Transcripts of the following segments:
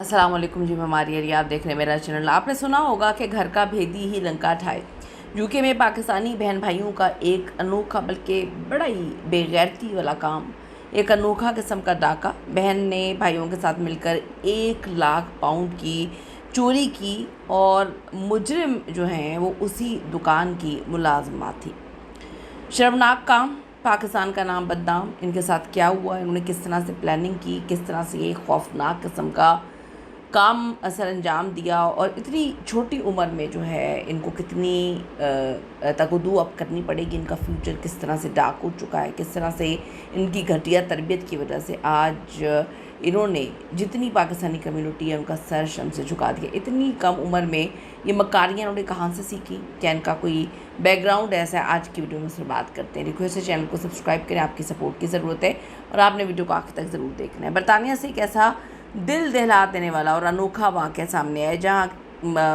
अस्सलाम वालेकुम जी, मैं मारिया, आप देख रहे हैं मेरा चैनल। आपने सुना होगा कि घर का भेदी ही लंका ढाए। यूके में पाकिस्तानी बहन भाइयों का एक अनोखा बल्कि बड़ा ही बेगैरती वाला काम, एक अनोखा किस्म का डाका। बहन ने भाइयों के साथ मिलकर 1 लाख पाउंड की चोरी की और मुजरिम जो हैं वो उसी दुकान की मुलाजमा थी। शर्मनाक काम, पाकिस्तान का नाम बदनाम। इनके साथ क्या हुआ, इन्होंने किस तरह से प्लानिंग की, किस तरह से ये खौफनाक किस्म का काम असर अंजाम दिया और इतनी छोटी उम्र में जो है इनको कितनी तगदू अब करनी पड़ेगी। इनका फ्यूचर किस तरह से डार्क हो चुका है, किस तरह से इनकी घटिया तरबियत की वजह से आज इन्होंने जितनी पाकिस्तानी कम्युनिटी है उनका सर शर्म से झुका दिया। इतनी कम उम्र में ये मकारियाँ इन्होंने कहाँ से सीखी, क्या इनका कोई बैकग्राउंड ऐसा है, आज की वीडियो में उसमें बात करते हैं। रिक्वेस्ट है चैनल को सब्सक्राइब करें, आपकी सपोर्ट की ज़रूरत है और आपने वीडियो को आखिर तक ज़रूर देखना है। बरतानिया से एक ऐसा दिल दहला देने वाला और अनोखा वाक़या सामने आया जहाँ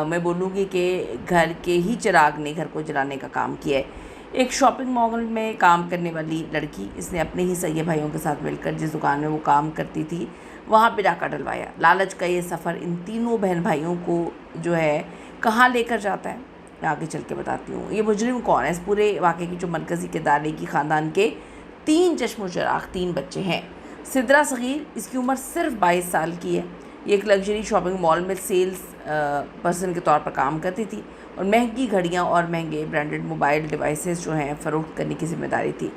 मैं बोलूँगी कि घर के ही चिराग ने घर को जलाने का काम किया है। एक शॉपिंग मॉल में काम करने वाली लड़की, इसने अपने ही सगे भाइयों के साथ मिलकर जिस दुकान में वो काम करती थी वहाँ पे डाका डलवाया। लालच का ये सफ़र इन तीनों बहन भाइयों को जो है कहाँ लेकर जाता है, मैं आगे चल के बताती हूँ। ये मुजरिम कौन है, इस पूरे वाक़े की जो मरकज़ी किरदार है कि ख़ानदान के 3 चश्मो चराग 3 बच्चे हैं। सिद्रा सग़ीर, इसकी उम्र सिर्फ 22 साल की है। ये एक लग्जरी शॉपिंग मॉल में सेल्स पर्सन के तौर पर काम करती थी और महंगी घड़ियाँ और महंगे ब्रांडेड मोबाइल डिवाइसेस जो हैं फ़रोख्त करने की जिम्मेदारी थी।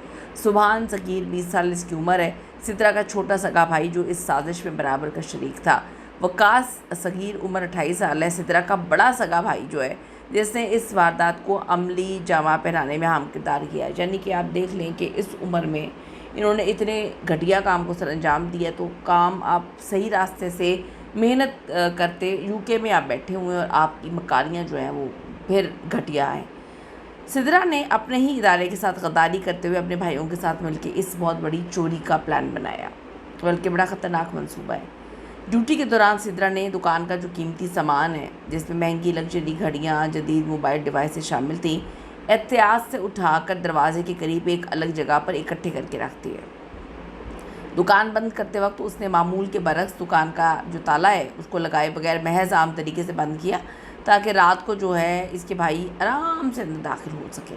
सुभान सग़ीर 20 साल इसकी उम्र है। सिद्रा का छोटा सगा भाई जो इस साजिश में बराबर का शरीक था। वकास सग़ीर उम्र 28 साल है। सिद्रा का बड़ा सगा भाई जो है जिसने इस वारदात को अमली जामा पहनाने में अहम किरदार किया है। यानी कि आप देख लें कि इस उम्र में इन्होंने इतने घटिया काम को सर अंजाम दिया। तो काम आप सही रास्ते से मेहनत करते यूके में आप बैठे हुए हैं और आपकी मकारियाँ जो हैं वो फिर घटिया हैं। सिद्रा ने अपने ही इदारे के साथ गद्दारी करते हुए अपने भाइयों के साथ मिलकर इस बहुत बड़ी चोरी का प्लान बनाया, बल्कि बड़ा ख़तरनाक मंसूबा है। ड्यूटी के दौरान सिद्रा ने दुकान का जो कीमती सामान है जिसमें महंगी लग्जरी घड़ियाँ, जदीद मोबाइल डिवाइसेस शामिल थी, एहतियात से उठाकर दरवाजे के करीब एक अलग जगह पर इकट्ठे करके रखती है। दुकान बंद करते वक्त उसने मामूल के बरक्स दुकान का जो ताला है उसको लगाए बगैर महज आम तरीके से बंद किया ताकि रात को जो है इसके भाई आराम से अंदर दाखिल हो सके।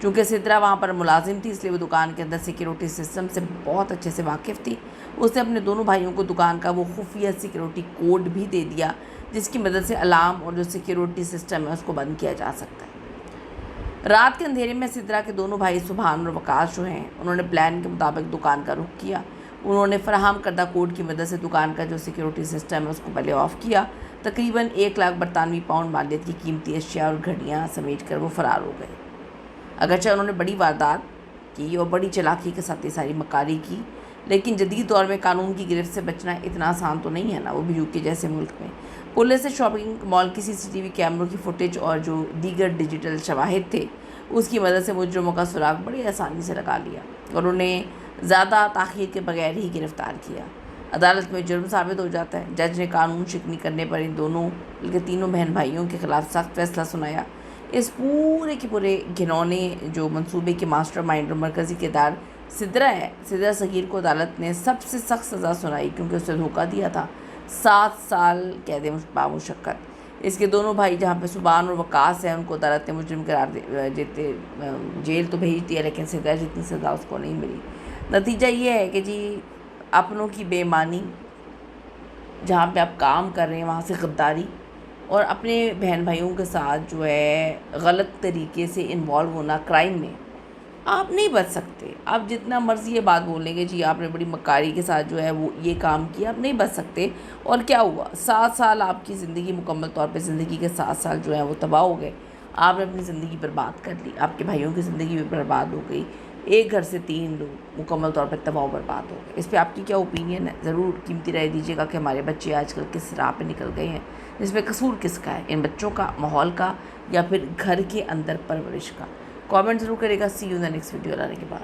चूँकि सिद्रा वहाँ पर मुलाजिम थी इसलिए वो दुकान के अंदर सिक्योरिटी सिस्टम से बहुत अच्छे से वाकिफ़ थी। उसने अपने दोनों भाइयों को दुकान का वो खुफिया सिक्योरिटी कोड भी दे दिया जिसकी मदद से अलार्म और जो सिक्योरिटी सिस्टम है उसको बंद किया जा सकता है। रात के अंधेरे में सिद्रा के दोनों भाई सुभान और वकास जो हैं उन्होंने प्लान के मुताबिक दुकान का रुख किया। उन्होंने फराहम करदा कोड की मदद से दुकान का जो सिक्योरिटी सिस्टम है उसको पहले ऑफ़ किया। तकरीबन 1 लाख बरतानवी पाउंड मालियत की कीमती अशिया और घड़ियाँ समेट कर वो फ़रार हो गए। अगरचे उन्होंने बड़ी वारदात की और बड़ी चालाकी के साथ ये सारी मकारी की, लेकिन जदीद दौर में कानून की गिरफ्त से बचना इतना आसान तो नहीं है ना, वो भी यूके जैसे मुल्क में। पुलिस ने शॉपिंग मॉल की सीसीटीवी कैमरों की फुटेज और जो दीगर डिजिटल शवाहिद थे उसकी मदद से मुजरिमों का सुराग बड़ी आसानी से लगा लिया और उन्हें ज़्यादा ताख़ीर के बगैर ही गिरफ़्तार किया। अदालत में जुर्म साबित हो जाता है। जज ने कानून शिकनी करने पर इन दोनों बल्कि तीनों बहन भाइयों के ख़िलाफ़ सख्त फैसला सुनाया। इस पूरे के पूरे घिनौने जो मंसूबे के मास्टरमाइंड और मरकज़ी किरदार सिद्रा है, सिद्रा सग़ीर को अदालत ने सबसे सख्त सज़ा सुनाई क्योंकि उसने धोखा दिया था। 7 साल कैद बामुशक्कत। इसके दोनों भाई जहाँ पे सुभान और वकास हैं उनको अदालत ने मुजरिम करार देते जेल तो भेज दिया, लेकिन सिद्रा जितनी सज़ा उसको नहीं मिली। नतीजा ये है कि जी अपनों की बेईमानी, जहाँ पे आप काम कर रहे हैं वहाँ से गद्दारी और अपने बहन भाइयों के साथ जो है गलत तरीके से इन्वॉल्व होना क्राइम में, आप नहीं बच सकते। आप जितना मर्ज़ी ये बात बोलेंगे जी आपने बड़ी मक्कारी के साथ जो है वो ये काम किया, आप नहीं बच सकते। और क्या हुआ, 7 साल आपकी ज़िंदगी मुकम्मल तौर पे ज़िंदगी के 7 साल जो है वो तबाह हो गए। आपने अपनी ज़िंदगी बर्बाद कर ली, आपके भाइयों की ज़िंदगी भी बर्बाद हो गई। एक घर से 3 लोग मुकम्मल तौर पर तबाह बर्बाद हो गए। इस पर आपकी क्या ओपिनियन है, ज़रूर कीमती राय दीजिएगा कि हमारे बच्चे आजकल किस राह पे निकल गए हैं। इसमें कसूर किसका है, इन बच्चों का, माहौल का, या फिर घर के अंदर परवरिश का? कमेंट ज़रूर करेगा। See you in the next video लाने के बाद।